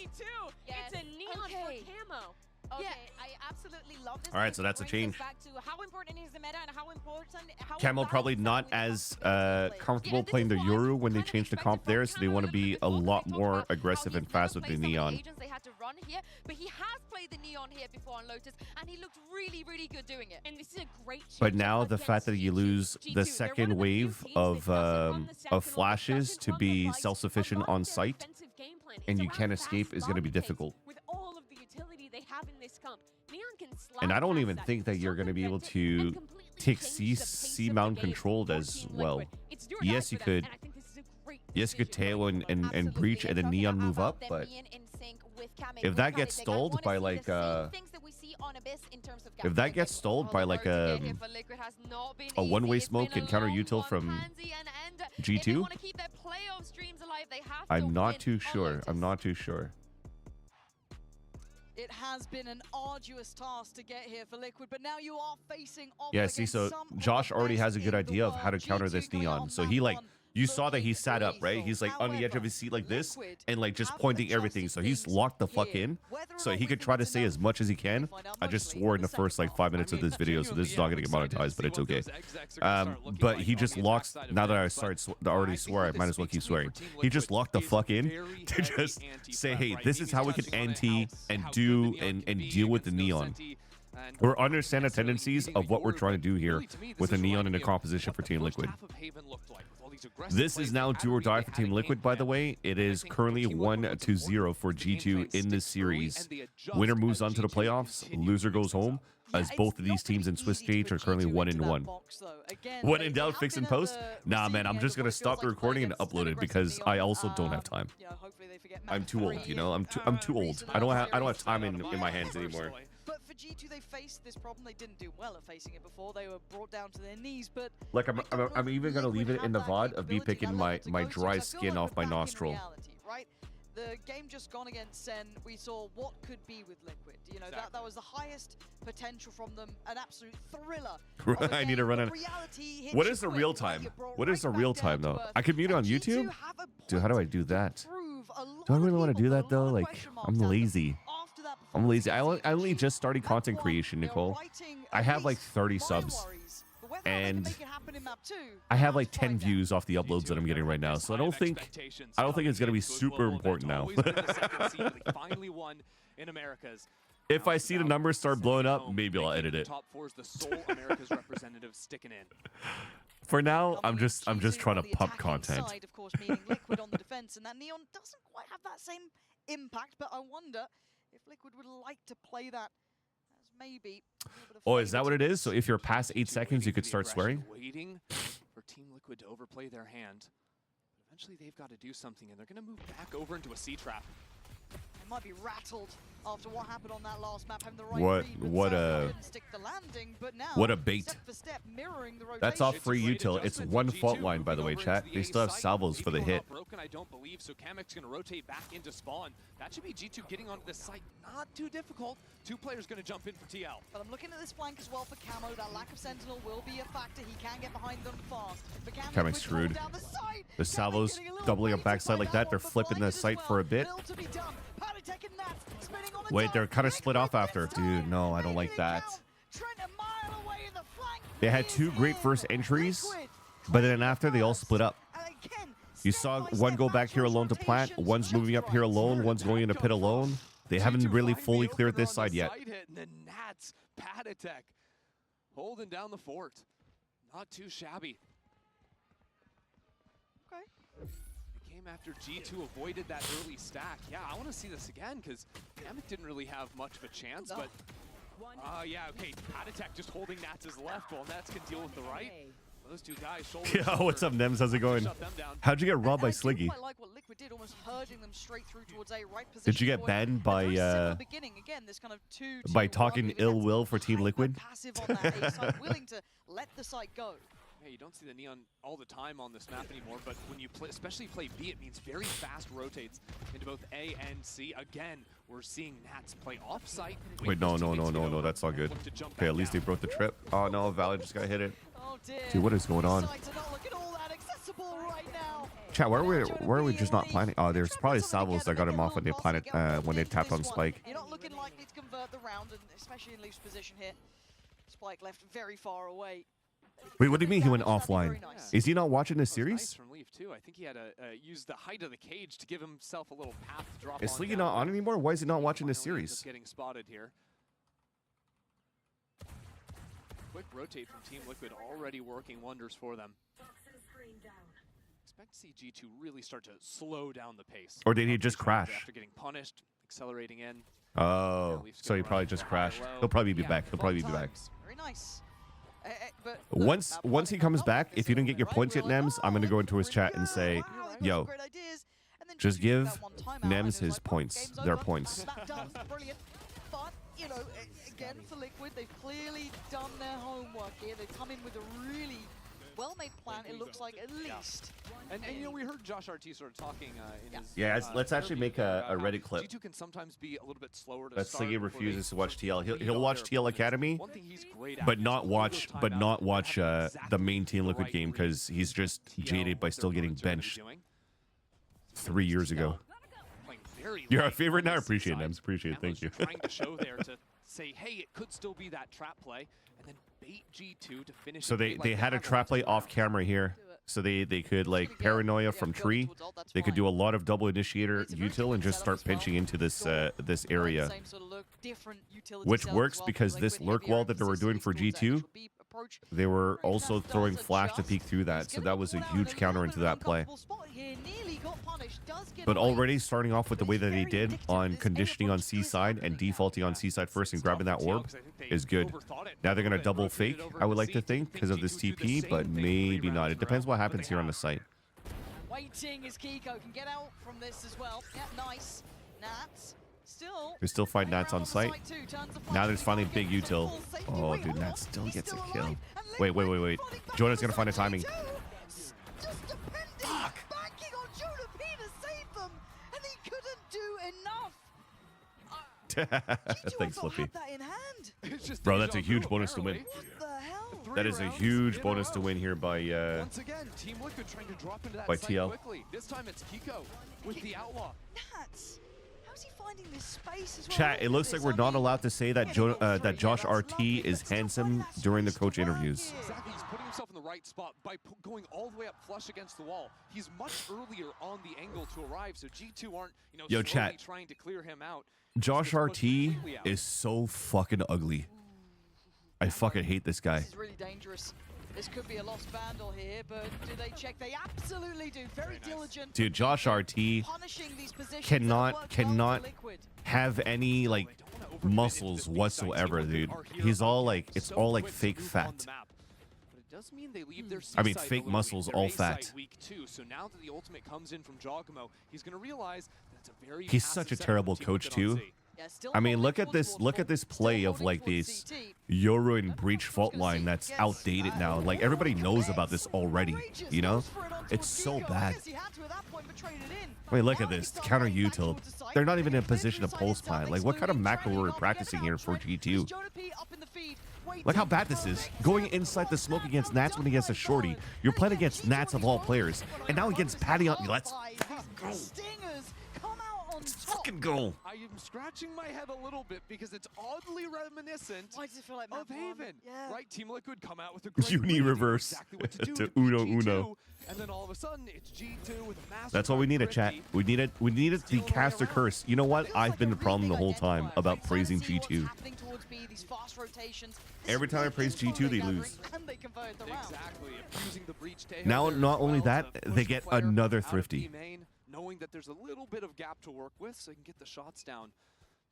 G2. It's a neon for camo. Okay, I absolutely love this. All right, so that's a change. Back to how important is the meta and how important. Camo probably not as comfortable playing the Yoru when they change the comp there, so they want to be a lot more aggressive and fast with the neon. They had to run here, but he has played the neon here before on Lotus, and he looked really, really good doing it. And this is a great. But now the fact that you lose the second wave of flashes to be self-sufficient on site, and you can't escape, is going to be difficult. With all of the utility they have in this comp, Neon can slap And I don't past even that. think that you're going to be able to take C mount controlled as well. Yes, you could. Yes, you could tail and breach and then neon move up, but if that gets stalled by like a one-way smoke and counter util from G2, I'm not too sure. I'm not too sure. It has been an arduous task to get here for Liquid, but now you are facing off. Yeah, see, so Josh already has a good idea of how to counter this neon. So he like, you saw that he sat up, right? He's like on the edge of his seat like this and like just pointing everything. So he's locked the fuck in. So he could try to say as much as he can. I just swore in the first like 5 minutes of this video, so this is not going to get monetized, but it's okay. But he just locks, now that I already swore, I might as well keep swearing. He just locked the fuck in to just say, hey, this is how we can anti and do and deal with the neon. Or understand the tendencies of what we're trying to do here with a neon in a composition for Team Liquid. This is now do or die for Team Liquid, by the way. It is currently 1-0 for G2 in this series. Winner moves on to the playoffs. Loser goes home, as both of these teams in Swiss stage are currently 1-1. When in doubt, fix and post. Nah, man, I'm just gonna stop the recording and upload it because I also don't have time. I'm too old, you know. I'm too old. I don't have time in my hands anymore. But for G2, they faced this problem. They didn't do well at facing it before. They were brought down to their knees. But like I'm even gonna leave it in the VOD of me picking my dry skin off my nostril. Reality, right? The game just gone against Sen, we saw what could be with Liquid. You know, that was the highest potential from them, an absolute thriller. I need to run it. What is the real time? What is the real time though? I can mute it on YouTube? Dude, how do I do that? Do I really want to do that though? Like, I'm lazy. I'm lazy. I only just started content creation, Nicole. I have like 30 subs. And I have like 10 views off the uploads that I'm getting right now. So I don't think it's gonna be super important now. If I see the numbers start blowing up, maybe I'll edit it. For now, I'm just trying to pump content. Of course, meaning Liquid on the defense, and that neon doesn't quite have that same impact. But I wonder if Liquid would like to play that as maybe. Oh, is that what it is? So if you're past 8 seconds, you could start swearing? Waiting for Team Liquid to overplay their hand. But eventually, they've got to do something, and they're going to move back over into a C-trap. They might be rattled after what happened on that last map. Having the right what a bait. That's off free util. It's one fault line, by the way, chat. They still have salvos for the hit. I don't believe so. Kamek's going to rotate back into spawn. That should be G2 getting onto the site. Not too difficult. 2 players going to jump in for TL. But I'm looking at this flank as well for Camo. That lack of Sentinel will be a factor. He can get behind them fast. Kamek's screwed. The salvos doubling up backside like that. They're flipping the site for a bit. Wait, they're kind of split off after. Dude, no, I don't like that. They had 2 great first entries, but then after they all split up. You saw one go back here alone to plant, one's moving up here alone, one's going into pit alone. They haven't really fully cleared this side yet. And then Nats, Patatek, holding down the fort. Not too shabby. Okay. Came after G2 avoided that early stack. Yeah, I want to see this again because Kamek didn't really have much of a chance, but yeah, okay, Patatek just holding Nats' left while Nats can deal with the right. Those 2 guys, yeah, what's up, Nems? How's it going? How'd you get robbed by Sliggy? Did you get banned by talking ill will for Team Liquid? Willing to let the site go. Yeah, you don't see the neon all the time on this map anymore, but when you play, especially play B, it means very fast rotates into both A and C. Again, we're seeing Nats play off-site. Wait, no, that's all good. Okay, at least they broke the trip. Oh no, Valor just got hit it. Dude, what is going on? unstoppable right now. Chat, where are we just not planning? Oh, there's probably salvos that got him off when they planted when they tapped on Spike. You're not looking likely to convert the round, and especially in loose position here. Spike left very far away. Wait, what do you mean he went offline? Nice. Is he not watching this That was nice series? from Leaf too. I think he had to use the height of the cage to give himself a little path to drop Is on Sleeky down. not on anymore? Why is he not watching this Finally ends series? up getting spotted here. Quick rotate from Team Liquid, already working wonders for them. Expect to see G2 really start to slow down the pace. Or did he of just this round crash? after getting punished, accelerating in? Oh, Leaf's so he gonna probably run just high, crashed. low. He'll probably be Yeah, back. He'll probably be Fun back. times. Very nice. But Once he comes back, if you didn't get your points yet, Nems, I'm gonna go into his chat and say, yo, just give Nems his points, their points. Brilliant. But, you know, again, for Liquid, they've clearly done their homework here. They've come in with a really well-made plan, it looks like, at least. And you know, we heard Josh RT sort of talking in his... Yeah, let's actually make a about how Reddit clip. G2 can sometimes be a little bit slower to That's start Sleeky before they refuses to watch TL. lead He'll all watch their TL opponents. Academy, One thing he's great at but is not over watch timeout, the main Team the Liquid right game read because he's just TL, jaded by what still their getting opponents are gonna be benched doing. 3 years ago. Playing very You're our late favorite on now. this Appreciate it, side. Nems. Appreciate it. Thank you. Camelo's trying to show there to say, hey, it could still be that trap play, and then bait G2 to finish. So it they late like they had a have trap lots play of off rounds. camera here, so they could like paranoia from tree. They could do a lot of double initiator util and just start pinching into this this area, which works because this lurk wall that they were doing for G2, they were also throwing flash to peek through that, so that was a huge counter into that play. But already starting off with the way that he did on conditioning on C side and defaulting on C side first and grabbing that orb is good. Now they're gonna double fake, I would like to think, because of this TP, but maybe not. It depends what happens here on the site. Waiting as Kiko can get out from this as well. Yeah, nice. Nats still. We still find Nats on site. Now there's finally big util. Oh, dude, Nats still gets a kill. Wait. Jonah's gonna find a timing. Just depending, banking on Jonah P to save them, and he couldn't do enough. Thanks, Flippy. Had that in hand. It's just Bro, that's a deja huge vu, bonus to win. apparently. What the hell? That is a rounds huge in a bonus to row. win here by Once again, Team Liquid trying to drop into that by site TL. quickly. This time it's Kiko with the Outlaw. Nats. How's he finding this space as well? Chat, it Look looks at like this. we're I not mean, allowed to say that getting on three, Josh yeah, that's RT lovely, is but still handsome find that during the space coach to run interviews. here. Exactly, he's putting himself in the right spot by going all the way up flush against the wall. He's much earlier on the angle to arrive, so G2 aren't, you know, Yo, slowly chat. trying to clear him out. Josh Just gets RT pushed completely out. is so fucking ugly. I fucking hate this guy. This is really dangerous. This could be a lost vandal here, but do they check? They absolutely do. Very diligent. Dude, Josh RT Punishing these positions cannot- that work cannot- well for Liquid. have any like muscles whatsoever, dude. He's all like, it's all like fake fat. I mean, fake muscles, all fat. So now that the ultimate comes in from Jogamo, he's going to realize that's a very He's such a terrible coach too. Yeah, still I mean, holding look at towards this. board Look four. at this Still play of holding like towards this CT. Euro and breach fault line that's outdated now. Like everybody knows about this already. You know, it's so bad. I mean, look at this counter util. They're not even in a position to pulse plant. Like, what kind of macro were we practicing here for G2? Look how bad this is. Going inside the smoke against Nats when against a shorty. You're playing against Nats of all players, and now against Patty on. Let's Stingers come out on top. fucking go. I am scratching my head a little bit because it's oddly reminiscent Why does it feel like of map one? Haven. Yeah. Right? Team Liquid come out with a great Uni read, they knew reverse exactly what to do to beat Uno G2, Uno. And then all of a sudden, it's G2 with a massive That's all we needed, chat. We needed the caster curse. You know what? I've been the problem the whole time about praising G2. Every time I praise G2, they lose. Exactly. Abusing the breach to hit Now, there not as only well that, to push they the get player another out of thrifty. B main, knowing that there's a little bit of gap to work with, so they can get the shots down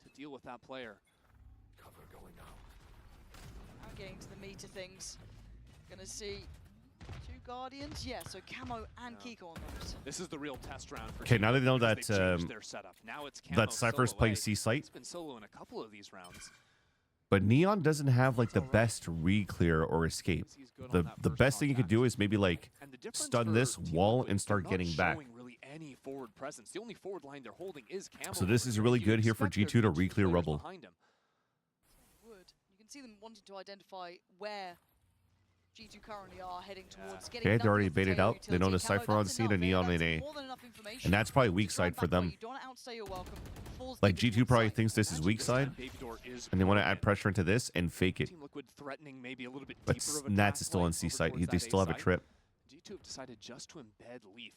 to deal with that player. Now getting to the meat of things. Gonna see two Guardians. Yeah, so Camo and Kiko on those. This is the real test round for Okay, Team now they Liquid know because that, they've changed their setup. Now it's Camo that Cypher's solo playing A. C-Site. He's been solo in a couple of these rounds. But Neon doesn't have like the best re-clear or escape. The best thing you could do is maybe like And the difference stun for this Team wall Liquid, and start they're not getting back. showing really any forward presence. The only forward line they're holding is Camo. So this over is here. really You good here for expect G2 there to be two re-clear players Rubble. behind him. Would. You can see them wanting to identify where G2 currently are heading towards getting Okay, enough they're already of the baited tail out. They know utility. the Camo, Cypher on that's scene and enough, Neon in A. that's more than enough information And that's probably to weak try and side for back away. them. You don't wanna outstay your welcome. Falls Like deep G2 into probably side. thinks this is weak side, Baby Door is and they want to broken. add pressure into this and fake it. Team Liquid threatening maybe a little bit But deeper of a Nats draft is still lane on C over side. towards They that still have a side. trip. G2 have decided just to embed Leaf.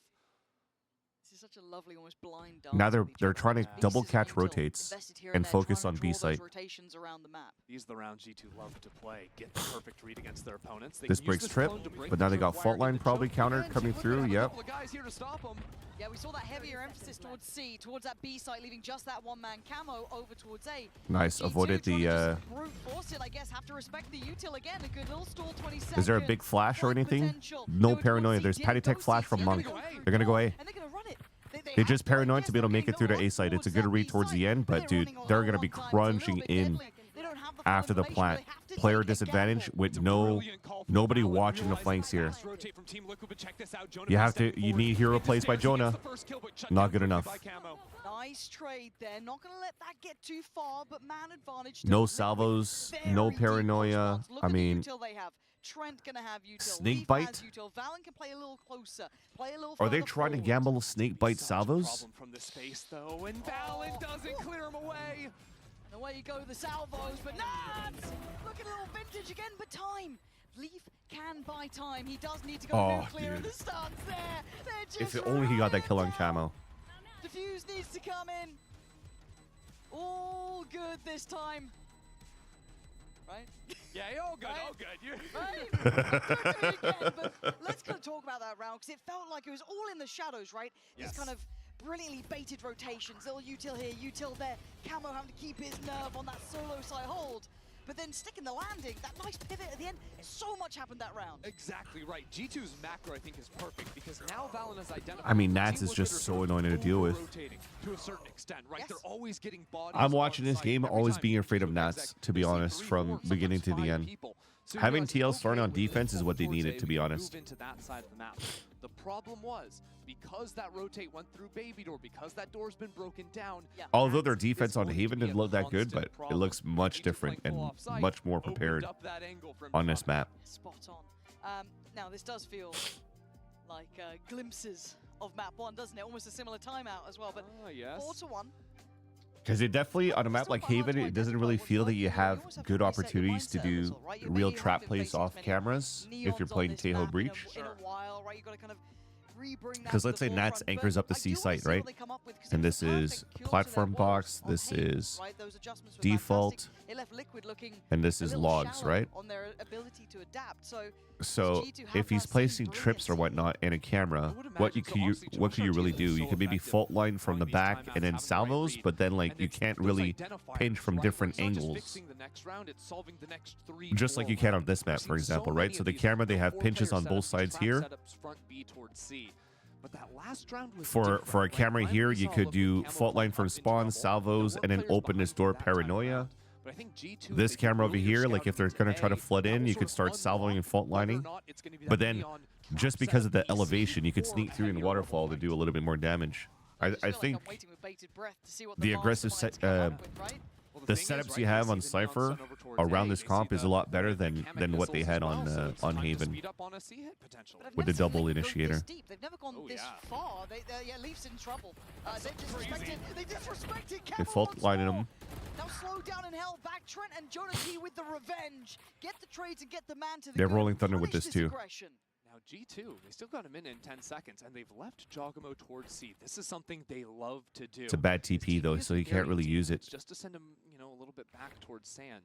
This is such a lovely, almost blind dance. Now with each they're other. trying to Pieces double of catch intel rotates invested here and there, focus trying on to B draw those side. rotations around the map. These are the round G2 love to play. Get the perfect read against their opponents. They This can use breaks this trip, clone to break but now they the got trip fault wire line into probably choke. counter Again, coming Team Liquid through. have a Yep. couple of guys here to stop 'em. Yeah, we saw that heavier emphasis towards C, towards that B site, leaving just that one-man camo over towards A. Nice. G2 Avoided trying to the. just brute force it, I guess. Have to respect the util again. A good little stall, 20 seconds. Is there a big flash or Flank anything? potential. No They were paranoia. towards There's C, Patty didn't Tech go flash C, from they're Monk. gonna go through They're gonna go door, A. and they're gonna run it. They They're have just to, I paranoid guess. to be able to They're make it gonna through go to A side. It's a towards good that read B towards site, the end, but but they're dude, running they're low gonna on be time. It's a crunching little bit in deadly. They don't have the full after the information, plant. but they have to Player take a disadvantage gamble. with It's a no brilliant call from nobody Valid, watching the realizing flanks here. fast rotate from Team Liquid, but check this out. Jonah You have stepping to. You forward. need hero Into plays by stairs, he gets Jonah. the first kill, but shut Not down good quickly enough. by Camo. Nice trade there. Not going to let that get too far, but man advantage. No Liquid. salvos, Very no deep paranoia. response. Look I at the mean, util they have. Trent gonna have util. Snake Leaf bite? has util. Valen can play a little closer. Play a little Are they further trying to forward. gamble snake bite Such a salvos? problem from the space though, and Valen doesn't clear him away. And away you go, the salvos, but Nats! Look at a little vintage again, but time. Leaf can buy time. He does need to go Oh, nuclear in dude. the stance there. They're If just only he got that running kill on down. camo. Diffuse needs to come in. All good this time. Right? Yeah, all good, Right? all good. You Right? Don't do it again, but let's kind of talk about that round, because it felt like it was all in the shadows, right? Yes. These kind of brilliantly baited rotations, little util here, util there, Camo having to keep his nerve on that solo side hold, but then sticking the landing, that nice pivot at the end, so much happened that round. Exactly right. G2's macro, I think, is perfect because now Valen has identified. I mean, Nats Team is Liquid just are so sort of annoying to deal with. over-rotating to a certain extent, right? Yes. They're always getting bodies. I'm watching on this site. game Every always time being you afraid do of an Nats, exec, to be you'll see honest, 3, from 4, beginning sometimes to the 5 end. people. So you Having realize, TL starting on okay, with defense this is what they towards needed, A, to we be can honest. Move into that side of the map. The problem was, because that rotate went through Baby Door, because that door's been broken down. Yeah. Although their Nats defense is on going to Haven be didn't a look that good, constant but it problem. looks much G2 different playing full and offside much more opened prepared up that angle from on this Jonah. map. Spot on. Now this does feel like glimpses of map 1, doesn't it? Almost a similar timeout as well, but Ah, yes. 4-1. Because it definitely, on a map like Haven, it doesn't really feel that you have good opportunities to do real trap plays off cameras if you're playing Tejo Breach. In a while, right? You got to kind of rebring that Because to let's the say Nats forefront, anchors but up the I C do wanna site, see what right? they come up with, 'cause And it was this a is perfect cure to platform their woes box, on this Haven, is right? Those adjustments were default, fantastic. It left Liquid looking and this a is little logs, shallow right? on their ability to adapt. So G2 have if he's that same placing trips or brilliancy. whatnot in a camera, I would what imagine could you so. what could you Obviously, really Josh do? is You so could maybe effective fault line from throwing the these back timeouts, and then having the right salvos, read. but then like And you it's can't those really identifiers, pinch from right? different It's not just angles. fixing the next round, it's solving the next 3, Just like 4 you can on rounds. this map, We've for seen so example, right? many So of the these camera, they have 4-player pinches on both setups, sides trap here. setups, front B towards C. But that last round was For different, a right? camera Finally here, we you saw could Liquid do camo fault line playing from up into spawn, level. salvos, There and were then players open this behind door that time paranoia. around. But I think G2, This they did camera over earlier here, like scouting if they're into going to try to A, flood that in, will you sort could of start salvoing and unlock fault whether or lining. not it's gonna be But that then, neon just cap because set of the piece elevation, you could or sneak through in heavier waterfall level to do a little bit more damage. I just feel like think I'm waiting with bated breath to see what the the aggressive masterminds set- come up with, right? Well, the thing is, setups right, you they have see on the neon Cypher sun over towards around A, this they comp see is a the lot better than mechanic what they missiles had as on well, so it's on time to Haven. speed up on a C hit potentially. But I've With the never seen double Liquid go initiator. This deep. They've never gone Oh, this yeah. far. Yeah, Leaf's in trouble. They crazy. disrespected. They disrespected They Camo fault once lining more. him. Now slow down and held back. Trent and Jonah T with the revenge. Get the trades and get the man to the They're good. rolling thunder with Punish this too. aggression. Now G2, they still got him in 10 seconds, and they've left Jogamo towards C. This is something they love to do. It's a bad This TP though, is so you can't very really deep. use it. It's just to send him, a little bit back towards sand.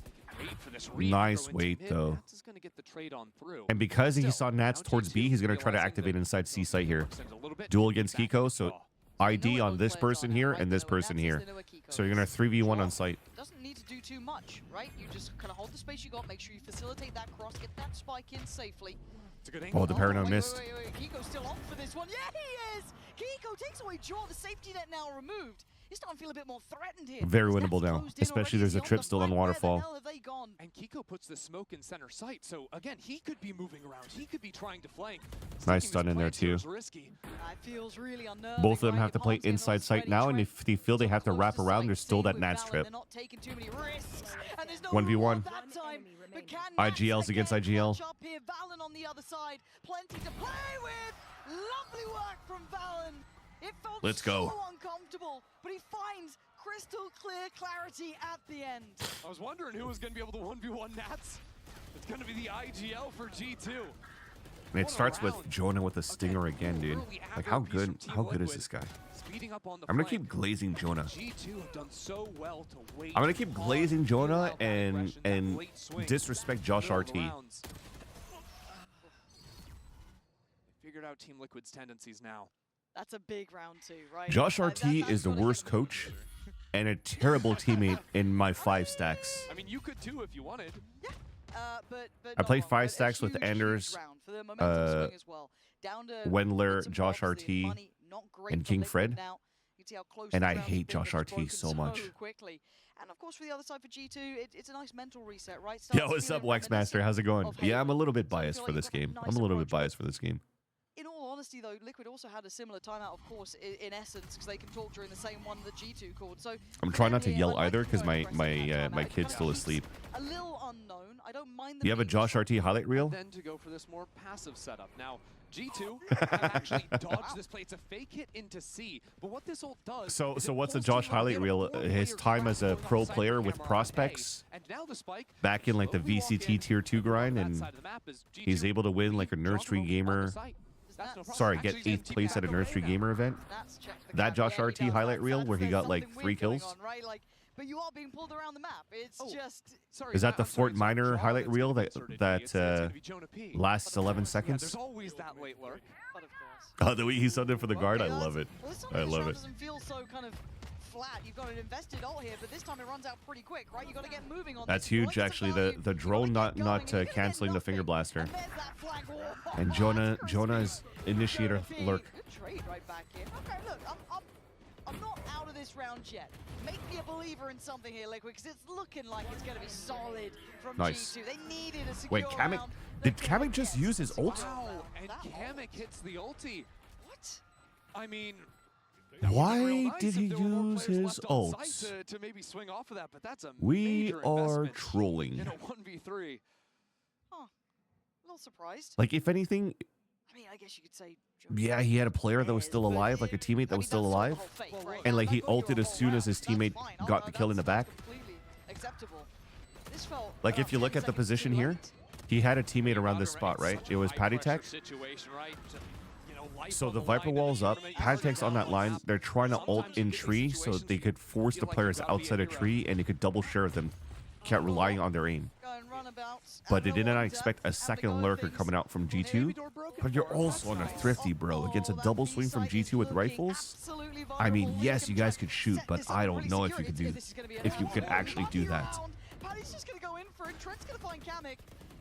They can wait for this read to Nice throw into wait, mid. though. Nats is going to get the trade on through. And because he Still, saw Nats now towards B, G2 he's going to try to realizing activate that inside C site here. sends a little bit Duel to against back Kiko, into so draw. ID Know what on this those players person are now, here right? and They this know where person Nats is, here. they know where Kiko So you're is. going to 3v1 on site. Doesn't need to do too much, right? You just kind of hold the space you got, make sure you facilitate that cross, get that spike in safely. It's a good angle. Oh, the paranoia wait, missed. Wait. Kiko's still on for this one. Yeah, he is! Kiko takes away Jaw, the safety net now removed. He's starting to feel a bit more threatened here. Very His winnable net's now, closed in especially already. there's Is a he trip on the still on flank? Where the waterfall. hell have they gone? And Kiko puts the smoke in center sight, so again, he could be moving around. He could be trying to flank. Nice Sticking stun his in there plants here too. is risky. That feels really unnerving, Both of them right? have to Your play palm's getting inside sight already now, and trained. if they feel they So have to close wrap to around, sight. there's still Same that with Nats Valen, trip. they're not taking too many risks, and there's no 1v1. reward that time. But can Nats IGLs against again IGL. clutch up here? Valen on the other side, plenty to play with. Lovely work from Valen. It felt Let's so go. uncomfortable, but he finds crystal clear clarity at the end. I was wondering who was going to be able to 1v1 Nats. It's going to be the IGL for G2. And it starts with Jonah with a stinger again, dude. Like, how good is this guy? Speeding up on the I'm gonna flank. keep glazing Jonah. G2 have done so well to wait. I'm gonna keep glazing Jonah Pull out that aggression, that and late swing, disrespect Josh middle of RT. the rounds. They figured out Team Liquid's tendencies now. That's a big round two, right? Josh That- RT that's is the gotta worst get him. coach and a terrible teammate in my 5 stacks. I mean, you could too if you wanted. But I play not 5 wrong. But a stacks with huge, Anders, huge round for the momentum swing as well. Down to Wendler, bits and Josh bobs, the RT, money not great and for King Liquid Fred. now. You can see how close And the I round's hate been, Josh but it's RT broken so much. quickly. And of course, for the other side for G2, it's a nice mental reset, right? Yo, Starts what's up, feeling Waxmaster? reminiscent How's it going? of Yeah, I'm a Halo. little bit So you biased feel for like this you've got a game. nice I'm a little bit approach, but biased for this game. in all honesty, though, Liquid also had a similar timeout, of course, in essence, because they can talk during the same one that G2 called. So I'm for trying them not to here, yell I like either the because very my aggressive timeout. my It kid's kind of still keeps asleep. a little unknown. I don't mind Do you have a being Josh RT highlight reel? Then to go for this more passive setup. Now, G2 have actually dodged this play. It's a fake hit into C. But what this ult does. So is it what's the pulls Josh Team Liquid highlight in a reel? four-player His time as a going pro off side player of with camera on A. prospects And now the spike back in like the slowly walk VCT in, tier 2 and on grind, that and side of the map is G2 he's able to win like a dropping nursery on the gamer. site. That's no problem. Sorry, get Actually, 8th team place at a back away nursery now. gamer event. That's check the That cap. Josh Yeah, he RT does. highlight reel That's where he got like something 3 weird going kills. on, right? Like, but you are being pulled around the map. It's Oh. just Sorry, Is that the I'm sorry, Fort it's Minor Java highlight that's reel gonna be that inserted. that It's gonna be Jonah P. lasts 11 Yeah, seconds? there's always that late lurk. but of course. Oh, the way he subbed in for the guard, I Okay, love it. Well, this I time love round it. doesn't feel so kind of flat. You've got an invested ult here, but this time it runs out pretty quick, right? You got to get moving on That's this. You wanna huge, get some actually. value, The you gotta drone get not going, and you're gonna get canceling the finger nothing. blaster. And there's that flank wall. And Jonah's initiator Jonah P, lurk. Good trade right back here. Okay, look, I'm not out of this round yet. Make me a believer in something here, Liquid, because it's looking like it's going to be solid from Nice. G2. They needed a secure Wait, Kamek, round. did They're gonna Kamek just get use his ult? Wow, and That Kamek hits the ulti. What? I mean, that would've been Why real nice did if he there were more use players his left on ult? site to maybe swing off of that, but that's a We major are investment trolling. in a 1v3. Huh. A little surprised. Like, if anything, I mean, I guess you could say. yeah, he had a player that was still alive, like a teammate that was still alive. And, like, he ulted as soon as his teammate got the kill in the back. Like, if you look at the position here, he had a teammate around this spot, right? It was Patty Tech. So the Viper wall's up, Patty Tech's on that line. They're trying to ult in tree so they could force the players outside a tree and they could double share them, kept relying on their aim. But they did not expect a second lurker coming out from G2. But you're also on a thrifty, bro. Against a double swing from G2 with rifles? I mean, yes, you guys could shoot, but I don't know if you could do, if you could actually do that. Patty's just gonna go in for it. Trent's gonna find Kamek.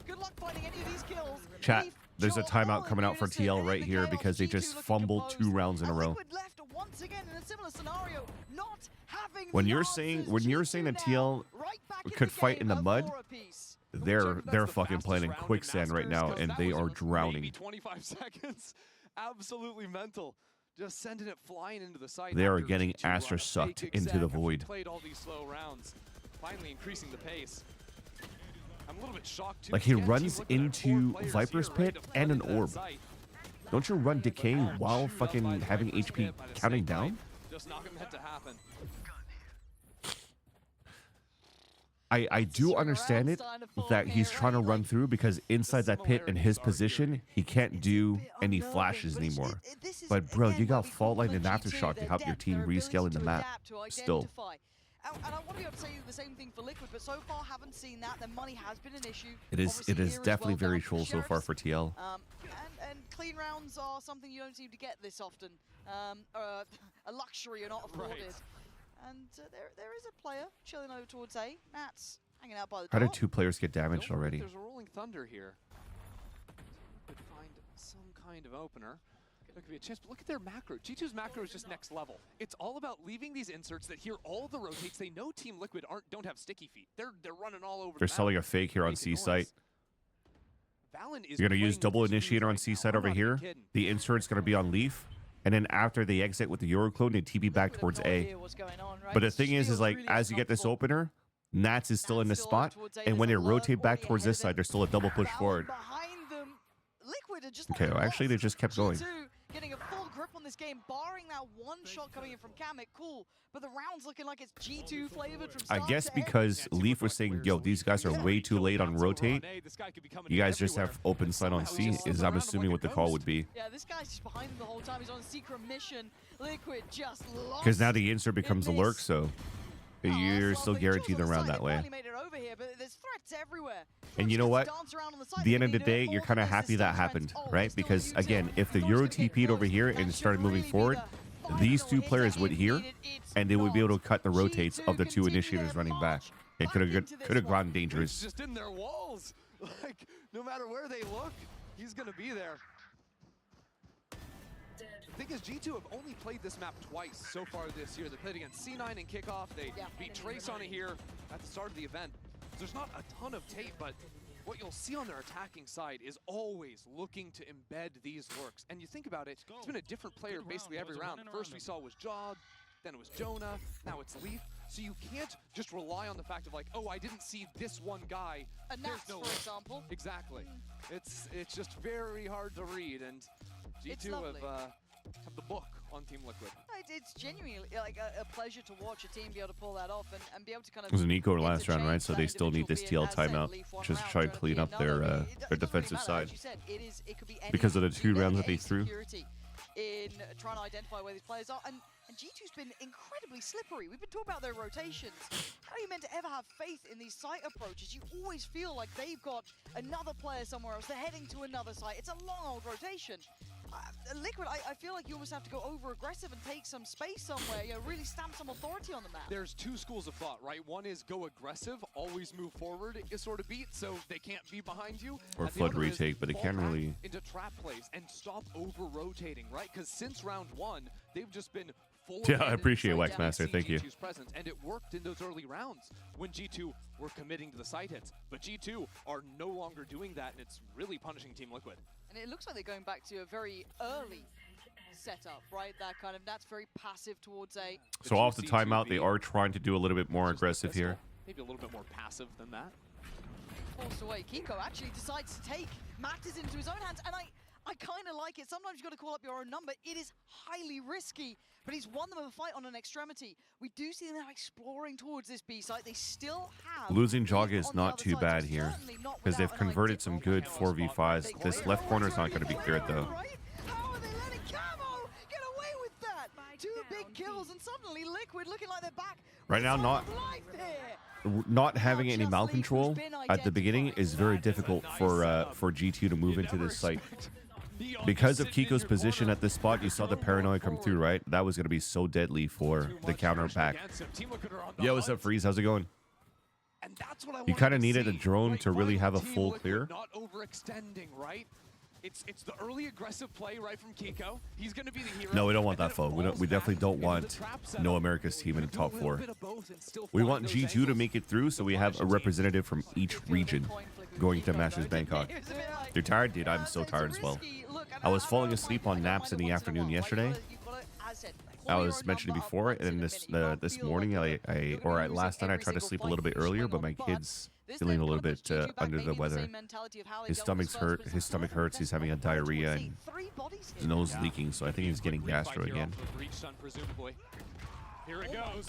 Good luck finding any of these kills. Chat, Leaf, there's a Joel, timeout all coming in out for unison, TL and right in the here chaos, because they G2 just looking fumbled composed. 2 rounds in a And row. Liquid left once again in a similar scenario, not having When the you're answers. saying G2 that TL now, right back in could the fight game, in the a mud, 4 apiece. they're fucking playing in quicksand right now, and they are drowning. 25 seconds. Absolutely mental. Just sending it flying into the site. They are after getting G2 run a Astra sucked fake into exec the after void. Played all these slow rounds, finally increasing the pace. I'm a little bit shocked too. Like, he Again, runs team looking at 4 into players Viper's here, ready pit to and play an that orb. site. Don't you run decay while Chewed up fucking by the having Viper's HP pit by the counting snake bite. down? Just not meant to happen. I do understand it that he's trying to run through because inside that pit in his position, he can't do any flashes anymore. But bro, you got fault line and aftershock to help your team rescale in the map. Still. And I want to be able to say the same thing for Liquid, but so far haven't seen that. Their money has been an issue. It is Obviously here as definitely well very down for troll so far Sheriffs. for TL. And clean rounds are something you don't seem to get this often. A luxury you're not afforded. Right. And there is a player chilling over towards A. Nats hanging out by the How door. did 2 players get Don't damaged worry, already? There's a rolling thunder here. Could find some kind of opener. There could be a chance, but look at their macro. G2's macro is just next level. It's all about leaving these inserts that hear all the rotates. They know Team Liquid don't have sticky feet. They're running all over. They're selling a fake here on C site. You're gonna use double initiator on C site over here. The insert's gonna be on Leaf, and then after they exit with the Euroclone, they TP back towards A. But the thing is like as you get this opener, Nats is still in this spot, and when they rotate back towards this side, there's still a double push forward. Okay, well, actually they just kept going. Getting a full grip on this game, barring that one shot coming in from Kamek, cool. But the round's looking like it's G2 flavored from start I guess to end. because Leaf was saying, yo, these guys are way too late on rotate. You guys just have open sight on C, is I'm assuming what the call would be. Yeah, this guy's just behind him the whole time. He's on a secret mission. Liquid just lost. Because now the insert becomes a lurk, so you're still guaranteed the round that way. And you know what? At the end of the day, you're kind of happy that happened, right? Because again, if the Euro TP'd over here and started moving forward, these two players would hear, and they would be able to cut the rotates of the two initiators running back. It could have gone dangerous. It's just in their walls. Like, no matter where they look, he's going to be there. The thing is, G2 have only played this map twice so far this year. They played against C9 in kickoff. They beat Trace on it here at the start of the event. There's not a ton of tape, but what you'll see on their attacking side is always looking to embed these lurks. And you think about it, it's been a different player basically every round. First we saw was Jog, then it was Jonah, now it's Leaf. So you can't just rely on the fact of like, oh, I didn't see this one guy. A Nats, for example. Exactly. It's just very hard to read, and G2 have the book on Team Liquid. It's genuinely like a pleasure to watch a team be able to pull that off and be able to kind of. It was an eco last round, right? So they still need this TL timeout just to try and clean up their defensive side because of the 2 rounds that they threw. In trying to identify where these players are, and G2's been incredibly slippery. We've been talking about their rotations. How are you meant to ever have faith in these site approaches? You always feel like they've got another player somewhere else. They're heading to another site. It's a long old rotation. Liquid, I feel like you almost have to go over-aggressive and take some space somewhere, you know, really stamp some authority on the map. There's 2 schools of thought, right? One is go aggressive, always move forward, is sort of beat, so they can't be behind you. Or flood retake, but they can't really... into trap plays and stop over-rotating, right? Because since round 1, they've just been full. Yeah, I appreciate Waxmaster, thank you. Presence, and it worked in those early rounds when G2 were committing to the side hits. But G2 are no longer doing that, and it's really punishing Team Liquid. And it looks like they're going back to a very early setup, right? That kind of, that's very passive towards A. So off the timeout, they are trying to do a little bit more aggressive here. Maybe a little bit more passive than that. Forced away. Kiko actually decides to take matters into his own hands, and I kind of like it. Sometimes you've got to call up your own number. It is highly risky, but he's won them a fight on an extremity. We do see them now exploring towards this B site. They still have... Losing Jog is not too bad here, because they've converted some good 4v5s. This left corner is not going to be cleared, though. How are they letting Camo get away with that? 2 big kills, and suddenly Liquid looking like they're back. Right now, not having any mount control at the beginning is very difficult for G2 to move into this site. Because of Kiko's position at this spot, you saw the paranoia come through, right? That was going to be so deadly for the counter back. Yo, what's up, Freeze? How's it going? You kind of needed a drone to really have a full clear. Not overextending, right? It's the early aggressive play right from Kiko. He's going to be the hero. No, we don't want that, foe. We definitely don't want No America's team in the top 4. We want G2 to make it through, so we have a representative from each region going to Masters Bangkok. You're tired? Dude, I'm so tired as well. I was falling asleep on naps in the afternoon yesterday. I was mentioning before, and this morning, last night, I tried to sleep a little bit earlier, but my kid's feeling a little bit under the weather. His stomach's hurt. His stomach hurts. He's having a diarrhea and his nose leaking, so I think he's getting gastro again.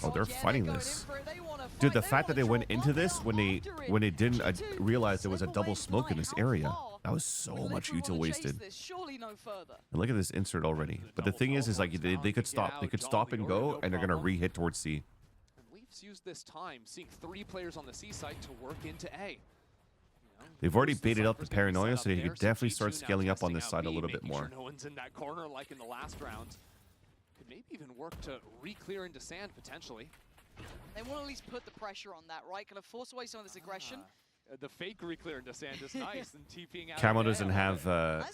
Oh, they're fighting this. Dude, the fact that they went into this when they didn't realize there was a double smoke in this area. That was so much util wasted. And look at this insert already. But the thing is like they could stop. They could stop and go, and they're gonna re-hit towards C. Leafs used this time, seeing 3 players on the C site to work into A. They've already baited up the paranoia, so they could definitely start scaling up on this side a little bit more. No one's in that corner like in the last round. Could maybe even work to re-clear into sand potentially. They want to at least put the pressure on that, right? Kind of force away some of this aggression. the fake reclear into Sandus, nice, and TPing out. Camo of doesn't jail. have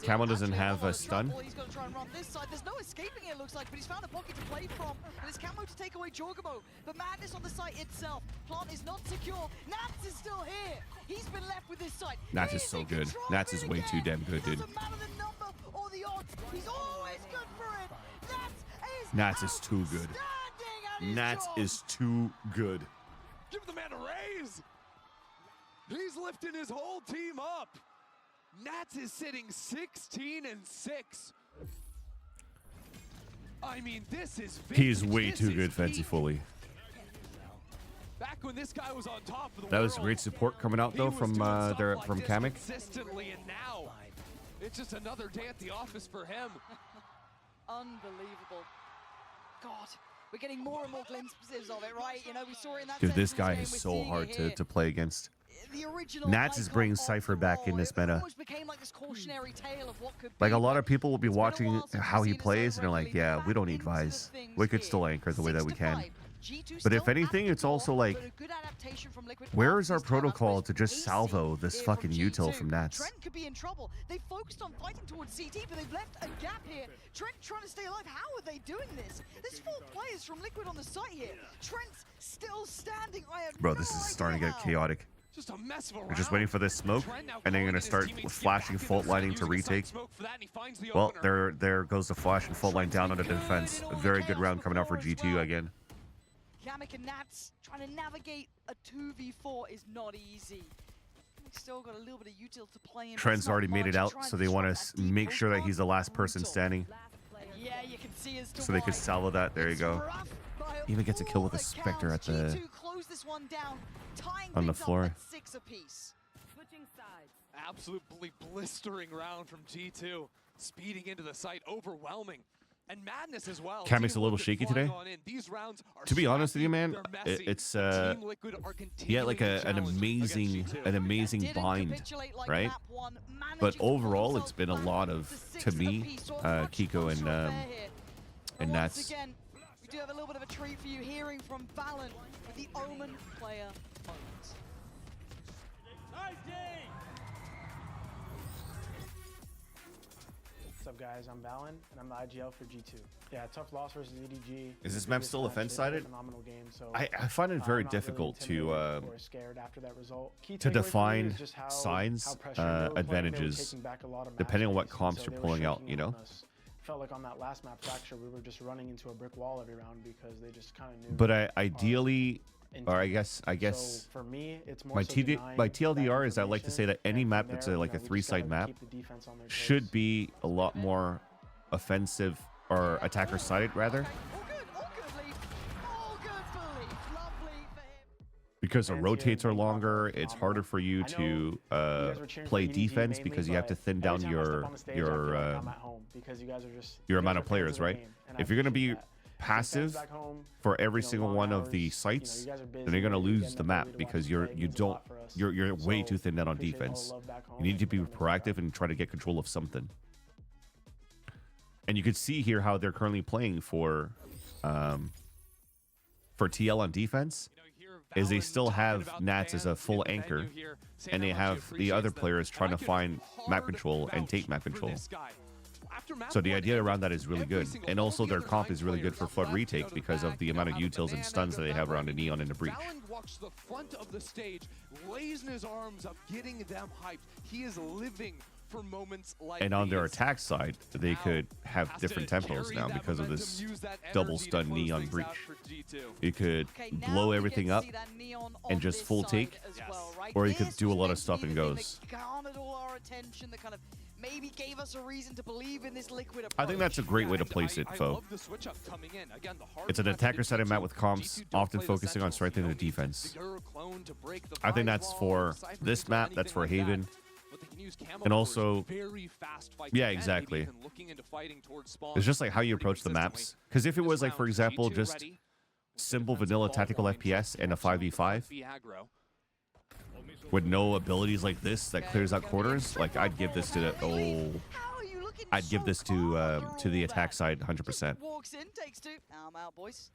Camo doesn't have a stun. He's got to try and run this side. There's no escaping it looks like, but he's found a pocket to play from. And it's Camo to take away Jorgamo. But Madness on the site itself. Plant is not secure. Nats is still here. He's been left with this site. Nats is so good. Nats is way too damn good, dude. Doesn't matter the number or the odds. He's always good for it. Nats is too good. Nats is too good. Give the man a raise. He's lifting his whole team up. Nats is sitting 16-6. I mean, this is vintage. He is way This too is good, Fancy peak. Foley. Back when this guy was on top of the That was world, great support coming out though he was from doing stuff their like from this Kamek. consistently, and now it's just another day at the office for him. Unbelievable. God, we're getting more and more glimpses of it, right? You know, we saw it in that Dude, this Sentinels guy game, is we're so seeing hard it here. to play against. The original Nats is icon bringing of Cypher the back in role. this It meta. almost became like this cautionary tale of what could Like be, a lot but of people will be it's been a watching while since how we've he seen it plays so and they're like, regularly. yeah, Back we don't need into the Vise. things We could here. still anchor the way that we 6-5. can. G2 But if still anything, at it's the also door, like, but a good adaptation from Liquid where after is our this timeout, protocol whereas to just AC salvo this here fucking util G2. from Nats? Trent could be in trouble. They focused on fighting towards CT, but they've left a gap here. Trent trying to stay alive. How are they doing this? There's 4 players from Liquid on the site here. Trent's still standing. I have Bro, no this is idea starting to get how. chaotic. Just a mess of a We're just round. waiting for this smoke, Trent now and then calling you're gonna in his start teammates to get flashing back in fault the side, lining to using a side retake. smoke for that, and he finds the Well, opener. there goes the flash and fault line down under the defense. A very good round coming out for G2 again. Kamek and Nats trying to navigate a 2v4 is not easy. We've still got a little bit of util to play in. but Trent's it's not already made it much. out, Trying so they want disrupt to that deep make sure that push he's the last person brutal. standing, Yeah, you can see as to so they could why. salvo that. There you It's go. rough by Even gets a kill with a all Spectre at accounts. the G2 close this one down, tying on the things up floor. at 6 apiece. Switching sides. Absolutely blistering round from G2, speeding into the site, overwhelming. And Madness as well. Kamek's Team a little Liquid shaky flying today. on in. These rounds are To be honest with you, scrappy, man, they're messy. it's Team Liquid are he had like continuing to an challenge amazing against G2. amazing Didn't bind, capitulate like right? map one, managing But to pull overall, themselves it's been a back lot to of, 6 to me, apiece, so a much Kiko closer and affair here. and Once Nats. again, we do have a little bit of a treat for you hearing from Valen with the Omen player moment. What's up, guys? I'm Valen, and I'm the IGL for G2. Yeah, tough loss versus EDG. Is this map still offense-sided? Phenomenal game. So I find it very I'm not really difficult intimidated to or scared after that result. Key to takeaway for me define is just how signs, pressured they were playing. They were advantages, taking back a lot of match depending on what points, and comps so you're they were pulling out, shrinking you know? on us. Felt like on that last map Fracture, we were just running into a brick wall every round because they just kind of knew. But ideally, or I intent. guess So for me, it's more my so TD denying my that TLDR is I like to say that any information, map and from that's there, like a we just gotta 3-side map keep the defense on their toes. should be a lot more offensive or attacker sided rather, Okay, all good, Leaf. All good for Leaf. Lovely for him. because the Fans here rotates in are Bangkok longer. are It's phenomenal. harder for you I know to you guys were cheering for play EDG defense mainly, because you have to but thin every down time I step on the stage, I feel like I'm at home because you guys are just your you amount guys of are fans players, the right? game, and I If you're gonna appreciate be that. As passive fans back home, for every you know, single long one of the hours, you know, sites, you guys are busy, then you're gonna and lose getting the up map early to watch because us you're play you means a don't lot for us. you're way So, too thin down on appreciate all the defense. love back home You need to and be put on the back proactive and try to get control of something. And you can see here how they're currently playing for TL on defense. Is they still have Nats as a full anchor, and they have the other players trying to find map control and take map control. So the idea around that is really good. And also their comp is really good for Flood retake because of the amount of utils and stuns that they have around the Neon and the Breach. Valen walks to the front of the stage, raising his arms up, getting them hyped. He is living for moments like And on their these. attack side, they could have different tempos now because of this double stun Neon Breach. You could Okay, now blow we everything get to up, see that neon on and just this full side take, as well, right? or you could This do a was lot of meant to stuff be and the thing goes. that garnered all our attention, that kind of maybe gave us a reason to believe in this Liquid approach. I think that's a great way to place it, Fo. It's an attacker-sided map with comps, often focusing on strengthening the defense. I think that's for this map, that's for Haven. And also, yeah, exactly. It's just like how you approach the maps. Because if it was like, for example, just simple vanilla tactical FPS and a 5v5 with no abilities like this that clears out corners, like I'd give this to the I'd give this to the attack side 100%. Walks in, takes two. Now I'm out, boys.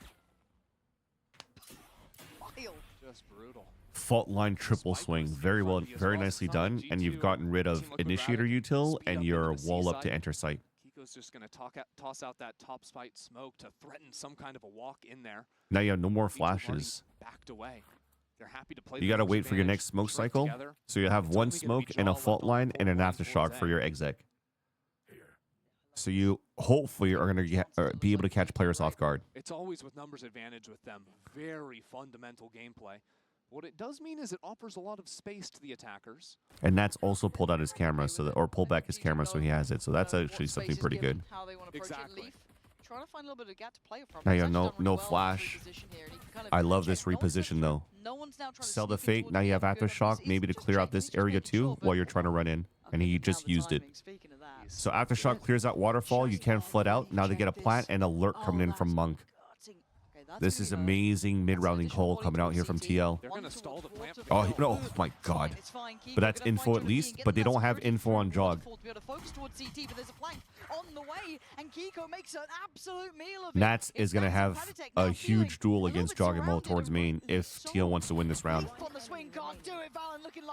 wild. Just brutal. Fault line triple swing. Very well, very nicely done. And you've gotten rid of initiator util and your wall up to enter site. Kiko's just going to toss out that top spite smoke to threaten some kind of a walk in there. Now you have no more G2 already flashes. backed away. They're happy to play You the got to first wait for your advantage, next smoke strike cycle. together. So you have It's one only gonna be smoke and jaw a left fault on line the and an whole line aftershock towards for A. your exec. So you hopefully are going to be able to catch players off guard. It's always with numbers advantage with them. Very fundamental gameplay. What it does mean is it offers a lot of space to the attackers. And Nat's also pulled out his camera so that, or pulled back his camera so he has it. So that's actually something pretty good. How they want to approach Exactly. it. Leaf trying to find a little bit of gap to play from. Now He's you have actually no done really no well in this flash. reposition here, and he can kind of I love this check. No one's reposition though. No one's now trying to Sell the sneak in fate. towards Now you the have good aftershock, He's maybe to just clear out checking, this he's just area making sure, too but while you're trying to run in, and he now just the used it. timing, speaking of that. So aftershock clears out waterfall. You can flood out. Now they get a plant and alert coming in from Monk. This is amazing mid-rounding call coming out here from TL. They're going to stall the plant. Oh, no, my God. But that's info at least, but they don't have info on Jog. Nats is going to have a huge duel against Jog and Mo towards main if TL wants to win this round.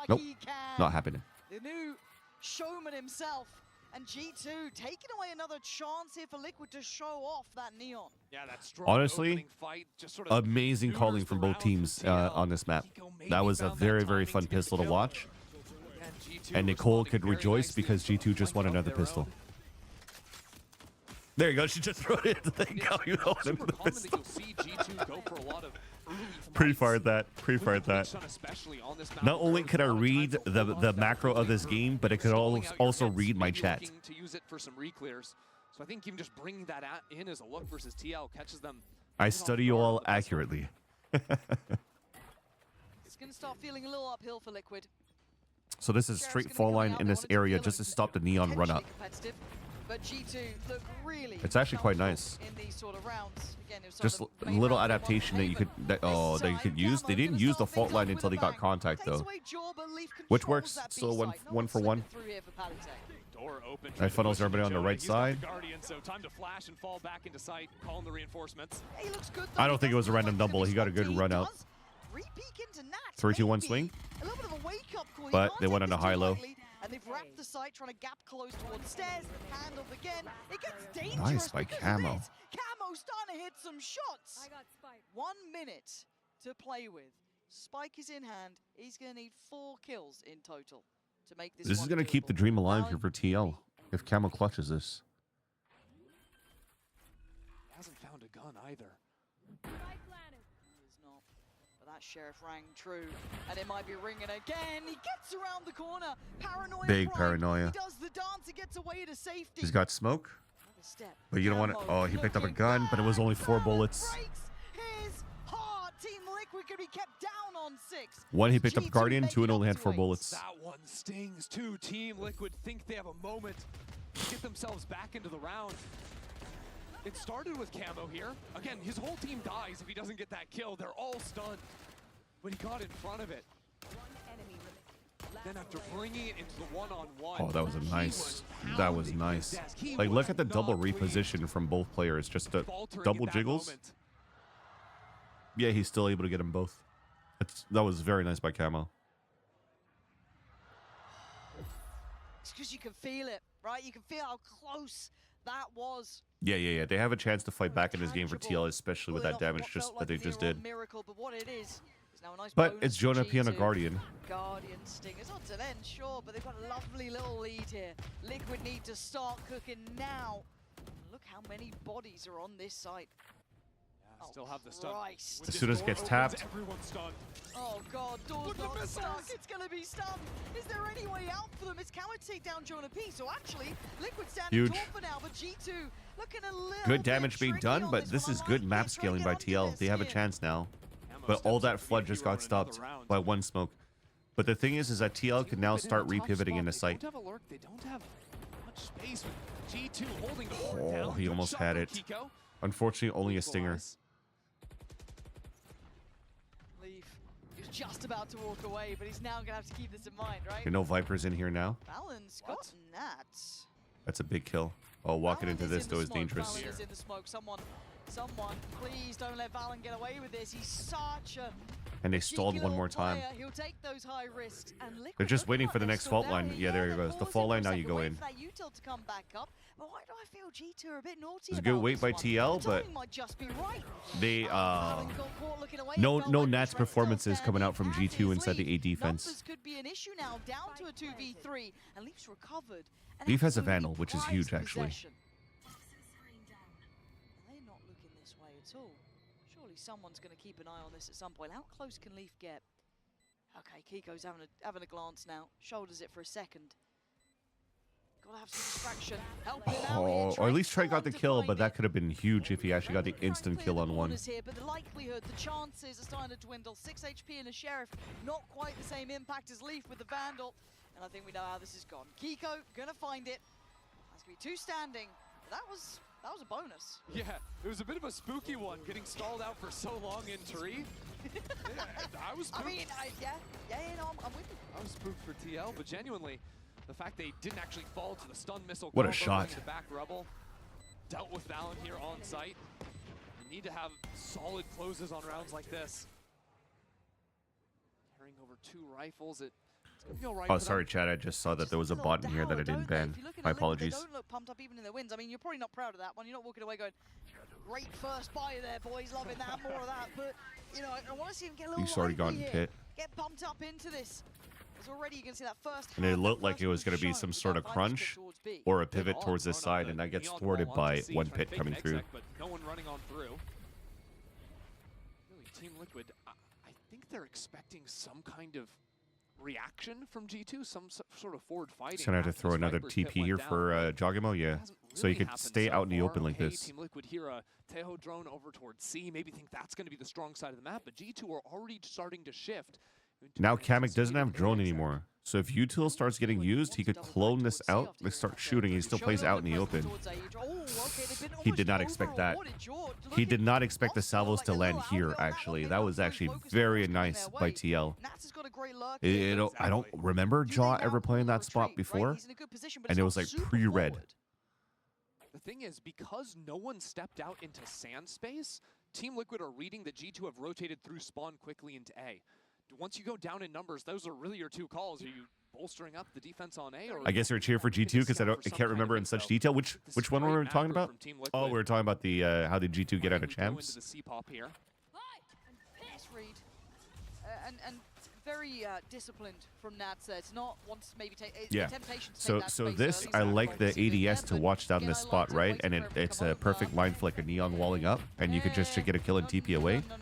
Nope, not happening. The new showman himself. And G2 taking away another chance here for Liquid to show off that Neon. Yeah, that strong Honestly, opening fight just sort of amazing neuters calling the from both round teams for TL. on this map. Kiko maybe That was a found very, that very timing fun to get the pistol to kill. watch. Again, G2 And Nicole could responding very rejoice nicely because to G2 just won flank of another their pistol. own. There you go. She just threw it. Thank It's God you know super another common that pistol. you'll see G2 go for a lot of early Pre-fired fights. that. Pre-fired that. Son especially on this map, Not only there's could I a lot of read time to the hold on the to that macro of this early game, but it could stalling out your also hits, read my maybe chat. looking to use it for some re-clears. So I think even just bringing that in as a look versus TL catches them. I right off study you guard all with the best accurately. It's going to start feeling a little uphill for Liquid. So this is straight fall line in this area just to stop the neon run up. Competitive, but G2 look really It's actually quite powerful nice. in these sort of rounds. Again, it was Just sort a of main little round adaptation that you could but that you could use. They didn't use the fault line until they got contact though. Which works, so one for one. door open. That funnels everybody on the right side. Guardian, so time to flash and fall back into sight, calling the reinforcements. He looks good, I don't think it was a random double. He got a good run out. 3, 2, 1 swing. A little bit of a wake-up call. But You can't they went take on a this too high-low. lightly, and they've wrapped the site, trying to gap close towards stairs. Handled again. It gets dangerous. Nice by because of Camo. this. Camo's starting to hit some shots. I got spiked. 1 minute to play with. Spike is in hand. He's going to need 4 kills in total to make this. This is one gonna keep the doable. dream alive here Valen, for TL if Camo clutches this. He hasn't found a gun either. He's not. But that sheriff rang true, and it might be ringing again. He gets around the corner. Paranoia. Big Prime. paranoia. He does the dance. He gets away to safety. He's got smoke, Another step. but you don't want to. Camo Oh, he picked up a looking gun, but it was only 4 bad. bullets. Breaks his heart. Team Liquid could be kept down on 6. One, he picked up G2 Guardian. 2, making and only up had to 4 it. bullets. That one stings too. Team Liquid think they have a moment to get themselves back into the round. It started with Camo here. Again, his whole team dies if he doesn't get that kill. They're all stunned. But he got in front of it. Then after bringing it into the one-on-one. Oh, that was a he nice. was That was pounding nice. his desk. He Like, look was at the double not pleased. reposition from both players. Just the Faltering double in that jiggles. moment. Yeah, he's still able to get them both. That was very nice by Camo. It's because you can feel it, right? You can feel how close that was. Yeah. They have a chance to fight back in this game for Tangible. TL, especially with Pulling that off damage what just felt that they like a just near-on did. Miracle, but what it is now a nice But bonus it's for Jonah P on a G2. Guardian. Guardian sting. It's not to end, sure, but they've got a lovely little lead here. Liquid need to start cooking now. Look how many bodies are on this site. Yeah, still have the stun. Christ. With As this soon as it door gets opens, tapped. everyone's stunned. Oh god, door's Look at not the stuck. missiles. It's gonna be stunned. Is there any way out for them? It's Coward to take down Jonah P. So actually, Liquid standing Huge. tall for now, but G2 looking a little Good bit damage being tricky done, on but this one. is good Unlucky map here, trying to scaling get by onto TL. this They have a here. chance now. Camo But all steps that up to be flood a just hero got in another stopped round. by 1 smoke. But the thing is that TL can now Liquid in start a tough repivoting spot. into They sight. don't have a lurk. They don't have much space with G2 holding the fort down. Oh, he Good almost shot had from it. Kiko. Unfortunately, only a stinger. Equalize. Leaf. He was just about to walk away, but he's now gonna have to keep this in mind, right? You know Viper's in here now. Valen's What? got Nats. That's a big kill. Oh, walking Valen into is this in though the is smoke. dangerous. Valen is in the smoke. Someone, please don't let Valen get away with this. He's such a And they stalled one more time. He'll take those high risks, and Liquid They're just look waiting like for the they're next still fault there. line. Yeah, there you go. It's the Pause fault it line, for a now you second, go wait in. for that util to come back up. But why do I feel G2 are a bit naughty It's a about good wait this by one? TL, The but timing might just be right. they Haven't got caught looking away. It no felt no like the Nats Trent performances still coming out from standing G2 as inside the A Leaf. defense. Numbers could be an issue now, down to a 2v3, and Leaf's recovered. An Leaf has a absolutely Vandal, which is prized huge, actually. possession. They're not looking this way at all. Surely someone's going to keep an eye on this at some point. How close can Leaf get? Okay, Kiko's having a glance now. Shoulders it for a second. Gotta have some distraction. Helping out here. Or at least Trey Trent's got the trying to kill, find but it. that could have been huge if he actually got the Trying to instant clear kill the on one. corners here, but the likelihood, the chances are starting to dwindle. 6 HP and a Sheriff, not quite the same impact as Leaf with the Vandal. And I think we know how this is gone. Kiko gonna find it. That's gonna be 2 standing. That was a bonus. Yeah, it was a bit of a spooky one, getting stalled out for so long in tree. Yeah, I was spooked. I mean, no, I'm with you. I was spooked for TL, but genuinely, the fact they didn't actually fall to the stun missile. What a combo shot. from the back rubble. Dealt with Valen here on site. You need to have solid closes on rounds like this. Carrying over 2 rifles, it's gonna be all right Oh, for sorry, them. Chad. I just saw that there was a Little bot in here that I dour, didn't don't they? ban. If you look at My Liquid, apologies. They don't look pumped up even in their wins. I mean, you're probably not proud of that one. You're not walking away going, great first buy there, boys. Loving that, more of that. But, you know, I want to see him get a little He's already lively gone here. pit. Get pumped up into this. Because already you can see that first And it half, that looked like first it was going to be push some shown sort of without finding crunch split towards B. or a They've pivot all towards this thrown up side, the and that gets neon thwarted wall onto by C, one trying to pit fake coming an through. exec, but no one running on through. Really, Team Liquid, I think they're expecting some kind of reaction from G2, some sort of forward fighting. Just gonna have to after throw this another Viper's pit TP went here down, for but Jogimo, yeah. it hasn't So he really could happened stay so out in the far. open like Okay, this. Team Liquid here, a Teho drone over towards C, maybe think that's going to be the strong side of the map, but G2 are already starting to shift. into Now an Kamek doesn't have anticipated drone exec. anymore. So if util starts getting used, he could clone this out, like start shooting. He still plays out in the open. He did not expect that. He did not expect the salvos to land here, actually. That was actually very nice by TL. I don't remember Jaw ever playing that spot before, and it was like pre-read. The thing is, because no one stepped out into sand space, Team Liquid are reading that G2 have rotated through spawn quickly into A. Once you go down in numbers, those are really your 2 calls. Are you bolstering up the defense on A? Or I guess they're cheering for G2 because I can't remember in such detail. Which one were we talking about? Oh, we were talking about the how did G2 get out of champs? Here. Nice read. And very disciplined from Nats there. It's not wants to maybe take Yeah. temptation to So take that so space this early, I so like the focusing in ADS there, to but watch down again, this I spot, liked it, right? waiting And for him to it's come a over. perfect line flick, a neon walling up, and you could just get a kill and TP away. No.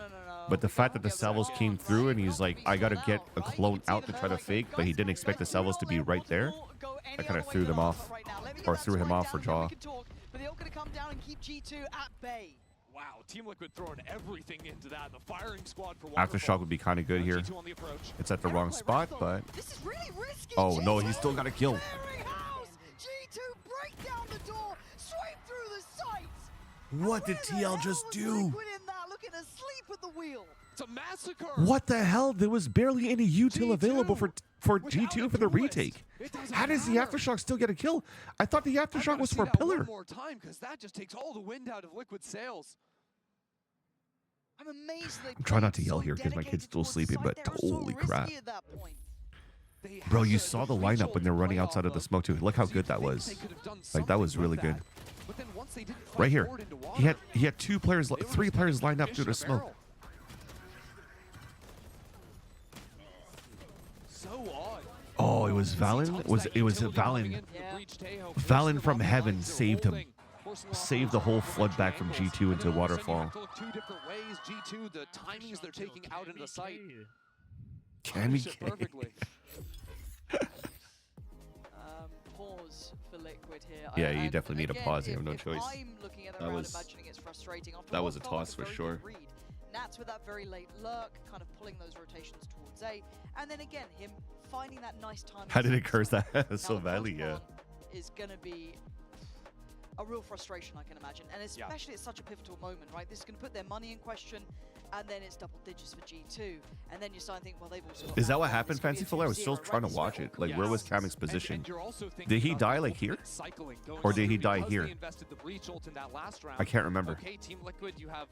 But the We fact can't that the get salvos that came on, through right? and he's Not like, being I gotta sold get out, a right? clone You can out see to them try to like, fake, but he didn't guys, expect the they're salvos to be all right there. will go any That kinda other way threw them than off, right now. Let me or get that threw him spike off for down, then Jaw. we can talk, but they're all gonna come down and keep G2 at bay. Wow, Team Liquid throwing everything into that. The firing squad for Aftershock would be kind of good here. G2 on the approach. It's at the wrong spot, but This is really risky. oh no, G2 he's still got a kill. clearing house. G2 break down the door, sweep through the sights. What did Where the TL hell just was do? Liquid in that, looking asleep at the wheel. It's a massacre. What the hell? There was barely any util G2 available for without G2 a for the duelist. retake. It doesn't How does the matter. Aftershock still get a kill? I thought the I Aftershock gotta was see for that Pillar. one more time, because that just takes all the wind out of Liquid sails. I'm amazed they I'm trying not to played yell so here 'cause my kid's dedicated still towards sleeping, site. but They were so holy risky crap. at that point. They had Bro, you the saw the breach lineup ult when they're to running play outside of off the smoke too. Look how So good that you'd think was. they could have done Like that was something really with good. that. But then once they didn't fight Right here, forward into he water, had 2 players, they were 3 just players lined up fish through in the a smoke. barrel. So odd. Oh, it was Valen. It was Valen. Valen from heaven saved him. Saved the whole flood back from G2 into waterfall. Two different ways. G2, the timings they're taking out into the site. Can we Finish it perfectly. Pause for Liquid here. Yeah, I- you and definitely need a again, pause. You have no if choice. I'm looking at the That round, was- imagining it's frustrating. After that what was a felt like toss for very sure. good read. Nats with that very late lurk, kind of pulling those rotations towards A, and then again him finding that nice time. How did it curse that Now, so the badly? post Yeah. one is gonna be a real frustration, I can imagine, and especially at such a pivotal moment, right? This is gonna put their money in question, and then it's double digits for G2, and then you start to think, well, they've also got Is that that what one. happened, This could be a Fancy Fuller? I was still 2-0, trying to right? watch it. Like, where was Kamek's position? And you're also thinking Did he about die the like here? ultimate cycling going Or did he through die because here? they invested the breach ult in that last round. I can't remember. Okay, Team Liquid, you have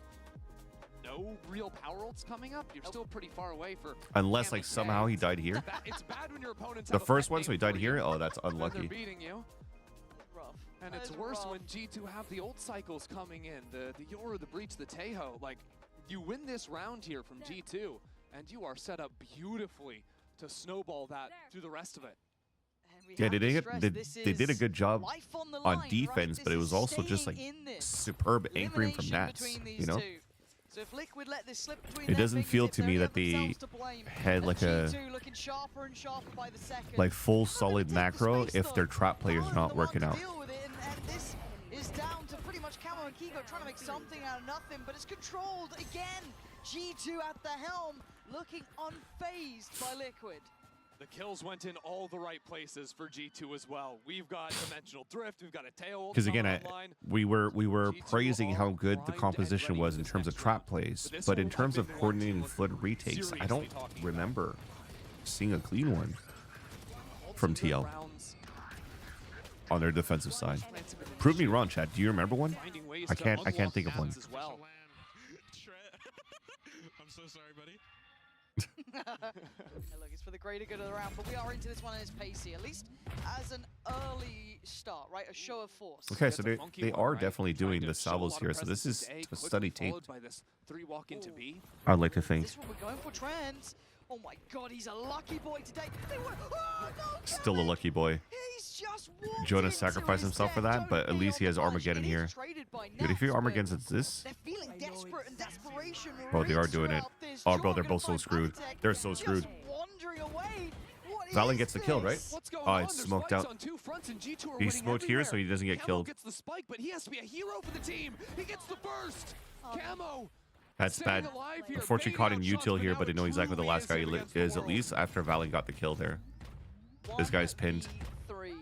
no real power ults coming up, you're still pretty far away for. Unless like Camel's somehow he died here. It's bad when your opponents The have a first pet one, so he name died for here. you. Oh, that's They're unlucky. beating you. Rough. And That it's is worse rough. when G2 have the ult cycles coming in, the Yoru, the Breach, the Taeho. Like, you win this round here from G2, and you are set up beautifully to snowball that through the rest of it. And we Yeah, have they to did, stress they did a this good is job life on, the on line, right? defense, This but it is was also just like staying in this. superb anchoring from Elimination Nats, between you these know? two. So if Liquid let this slip between It their doesn't feel fingertips, to me only that have they themselves to blame. had And like a G2 looking sharper and sharper by the second. like full Gotta solid take the macro space, if though. their trap players are Valor's not the one working to out. deal with it, and this is down to pretty much Camo and Kiko trying to make something out of nothing, but it's controlled again. G2 at the helm, looking unfazed by Liquid. The kills went in all the right places for G2 as well. We've got Dimensional Drift, we've got a tail. Because again, we were G2 praising how good the primed and composition ready was for in this terms of next trap round. plays, But this but one in would terms have of been one coordinating to flood look retakes, I seriously don't talking about. remember seeing a clean one from Some good TL rounds, on their defensive side. Prove me wrong, Chad. Do you remember one? finding ways I to can't unlock think of one. maps as well. I'm so sorry, buddy. Hey, look, it's for the greater good of the round, but we are into this one and it's pacey, at least as an early start, right? A show of force. Okay, It's so a funky they one, are right? definitely Trying doing to the show a salvos lot of here, so this presence is A, a quickly study tape. followed by this 3-walk into B. I'd like to Is think. this what we're going for, Trent? Oh my god, he's a lucky boy today. Oh, no, Still a Kevin! lucky boy. He's just walked Jonas into sacrificed his himself for death. that, but at Jonas least he has on the Armageddon punch. It here. is traded by Dude, if you Nats, Armageddon's but it's this, they're feeling desperate and desperation. bro, they are reeks doing it. throughout this. Oh, bro, Jorg they're gonna both so find screwed. Pathetic, They're so screwed. just wandering away. What Valen is gets the kill, right? this? What's going Oh, on? it's There's smoked fights out. on two fronts and G2 are He's winning smoked here, so everywhere. he doesn't get Camo killed. gets the spike, but he has to be a hero for the team. He gets the burst. Camo. That's staying bad. alive here, Unfortunately, baiting caught out in shots, util but here, now but they it know exactly where the truly last guy him against the is, at world. least after Valen got the kill there. This guy's pinned. 1v3.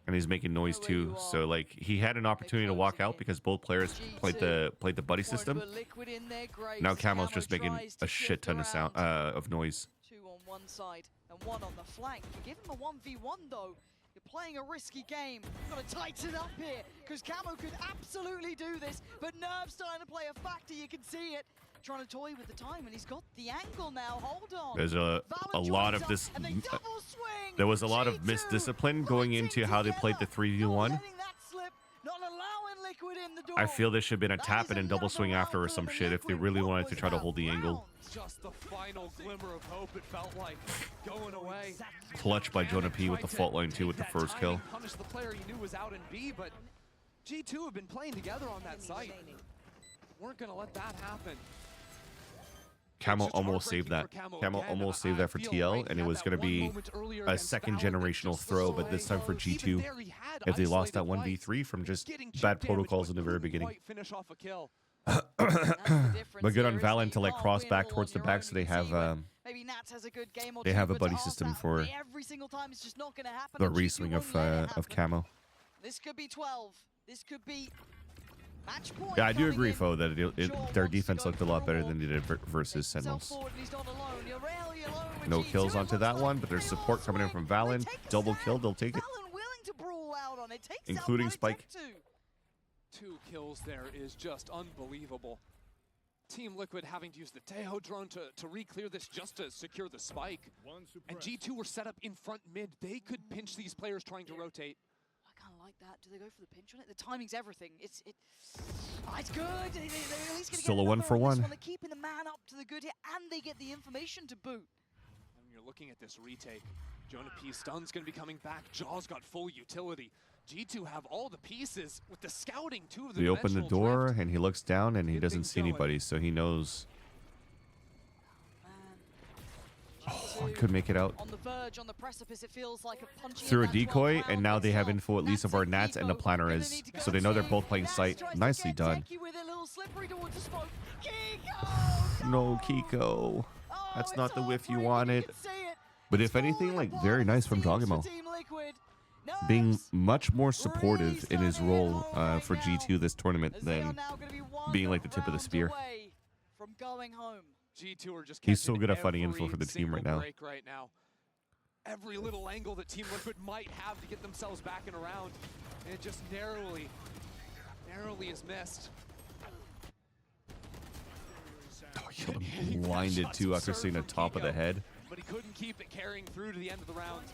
And he's making noise too. So like he had an opportunity to walk out because both players played the buddy Wanted to system. put Liquid in their graves. Now Camo's Camo just making tries a to shit shift ton of sound around. of noise. 2 on one side and 1 on the flank. You give him a 1v1 though. You're playing a risky game. You've got to tighten up here because Camo could absolutely do this, but Nerve's starting to play a factor. You can see it. Trying to toy with the time, and he's got the angle now. Hold on. There's a Valen lot joins of up, this. and they double swing. There was a lot of G2 misdiscipline going into how they played the fighting 3v1. together, not letting that slip, not allowing Liquid in the door. I feel there should have been a That tap is and then double another swing after or round some for the shit if they Liquid. really What wanted was to try to that hold the angle. round? Just the final glimmer of hope, it felt like, going away. Clutch by Jonah P with the fault line too with the first kill. Punish the player he knew was out in B, but G2 have been playing together on that site. Weren't gonna let that happen. Camo It's just almost saved that. heartbreaking for Camo again. almost saved I that for feel TL, right and it he was had going to that one be moment earlier a against second Valor that generational just throw, was but this time for away. Even G2, there he had if they lost that isolated 1v3 from just Getting chip bad damage, protocols but in the very couldn't beginning. quite finish off a kill. That's the difference But good on here, is Valen that to you like can't cross win back all towards on the your back, own. so You they can have see when maybe Nats has a good game or they two, have a but buddy to ask system that for every single time it's just not going to happen. the and G2 re-swing won't of let it happen. Camo. This could be 12. This could be match point. Yeah, I do coming agree, in. Fo, that Sure their wants to defense go looked a lot for better war. than they did versus Takes himself Sentinels. forward and he's not alone. You're rarely alone with No G2. kills It onto looks that like one, but there's they support all coming in swing. from Valen. They take a Double stand. kill, they'll take it. Valen willing to brawl out on it. Takes Including out Spike. Tech 2. 2 kills there is just unbelievable. Team Liquid having to use the Taeho drone to re-clear this just to secure the spike. And G2 were set up in front mid. They could pinch these players trying to rotate. I kind of like that. Do they go for the pinch on it? The timing's everything. It's good. They're at least gonna Still get a 1 number for on this 1. one. They're keeping the man up to the good here, and they get the information to boot. And when you're looking at this retake, Jonah P. Stun's going to be coming back. Jaw's got full utility. G2 have all the pieces with the scouting too. We open the Dimensional door Drift. and he looks down and he Get doesn't things see going. anybody, so he knows. Man. Oh, I could make it out. On the verge, on the precipice, it feels like a punchy Through a in that 12 decoy, round and now they have itself. info at least of where Nats and the Kiko planner gonna is, need to go so they know they're deep. both playing Nats sight. tries to Nicely get done. techie with a little slippery towards the smoke. Kiko! No, Kiko. Oh, That's it's not the whiff you heartbreaking. wanted. can see it. But It's if anything, falling like, apart very at the nice from seams for Dogimo. Team Liquid. Being Nerves much more supportive in his really role starting to hit home for right G2 now, this tournament as they are than now gonna be one being like the tip of the round spear. away from going home. G2 are just He's so catching good at fighting info every for the team right single now. break right now. Every little angle that Team Liquid might have to get themselves back and around, and it just narrowly is missed. Got him blinded too after seeing the top of the head. But he couldn't keep it carrying through to the end of the round.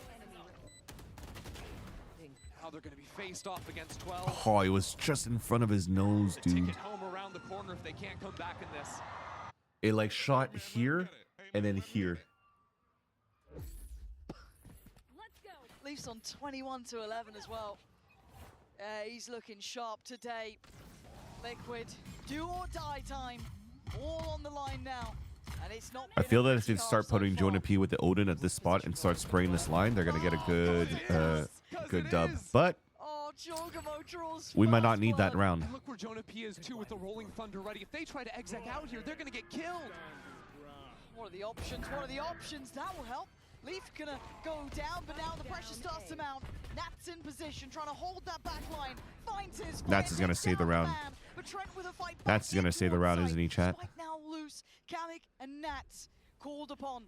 Now they're going to be faced off against 12. Oh, he was just in front of his nose, Take dude. it home around the corner if they can't come back in this. It like shot here and then here. Leafs on 21-11 as well. He's looking sharp today. Liquid, do or die time. All on the line now. And it's not. I feel that if they start putting Jonah P with the Odin at this spot and start spraying this line, they're gonna get a good dub. But we might not need that round. And look where Jonah P is too with the Rolling Thunder ready. If they try to exec out here, they're gonna get killed. What are the options? What are the options? That will help. Leaf gonna go down, but now the pressure starts to mount. Nats in position, trying to hold that back line. Finds his Nats is gonna save the round. But Trent with a fight back. Nats is gonna save the round, isn't he, chat? Spike now loose. Kamek and Nats called upon.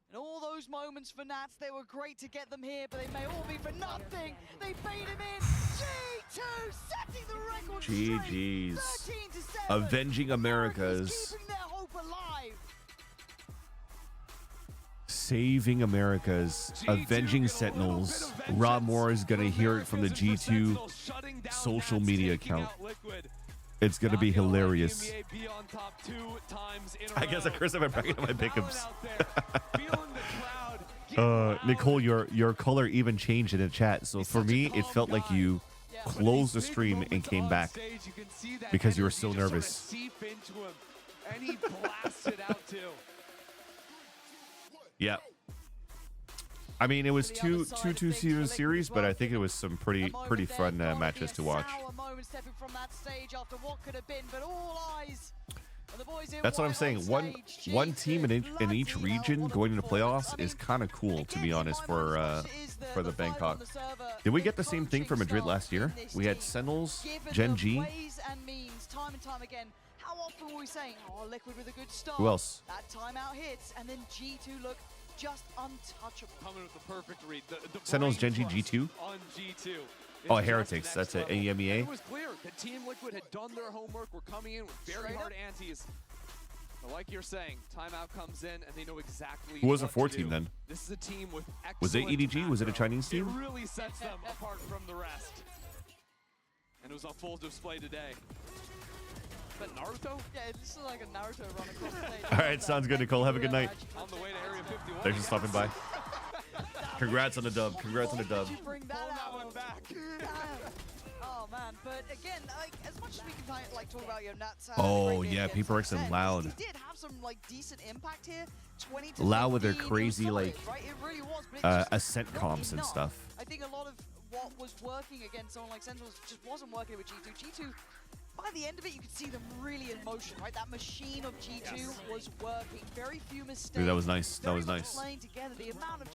And all those moments for Nats, they were great to get them here, but they may all be for nothing. They bait him in. G2 setting the record straight. GG's. 13-7. Avenging Americas. Keeping their hope alive. Saving Americas. Avenging Sentinels. Rob Moore is gonna hear it from the G2 social media account. It's gonna be hilarious. I guess I curse if I'm bragging on my pickups. Nicole, your color even changed in the chat. So for me, it felt like you closed the stream and came back because you were so nervous. And he blasted out too. Yeah. I mean, it was two series, but I think it was some pretty fun matches to watch. That's what I'm saying. One team in each region going into playoffs is kind of cool, to be honest, for the Bangkok. Did we get the same thing for Madrid last year? We had Sentinels, Gen G. How often were we saying, oh, Liquid with a good start? Who else? That timeout hits, and then G2 look just untouchable. Coming with the perfect read. The Sentinels, Gen G, G2? On G2. Oh, Heretics. That's it. EMEA. It was clear that Team Liquid had done their homework. We're coming in with very hard antes. But like you're saying, timeout comes in, and they know exactly Who was the what 4 to team do. then? This is a team with excellent Was it EDG? Was it a Chinese team? It really sets them apart from the rest. And it was on full display today. Is that Naruto? Yeah, it looks like a Naruto run across the stage. All right, sounds good, Nicole. Have a good night. On the way to Area 51. Thanks for stopping by. Congrats on the dub. Congrats on the dub. Bring that Pull that out. one back. Oh man, but again, like as much as we can like talk about your Nats. Oh yeah, Paper X and Loud. He did have some like decent impact here. 20 to Loud with their 15, crazy solid, like right? It really was, but it just ascent wasn't comps and enough. stuff. I think a lot of what was working against someone like Sentinels just wasn't working with G2. G2, by the end of it, you could see them really in motion, right? That machine of G2 was working. Very few mistakes. Dude, that was nice. That was Very much nice. Playing together, the amount of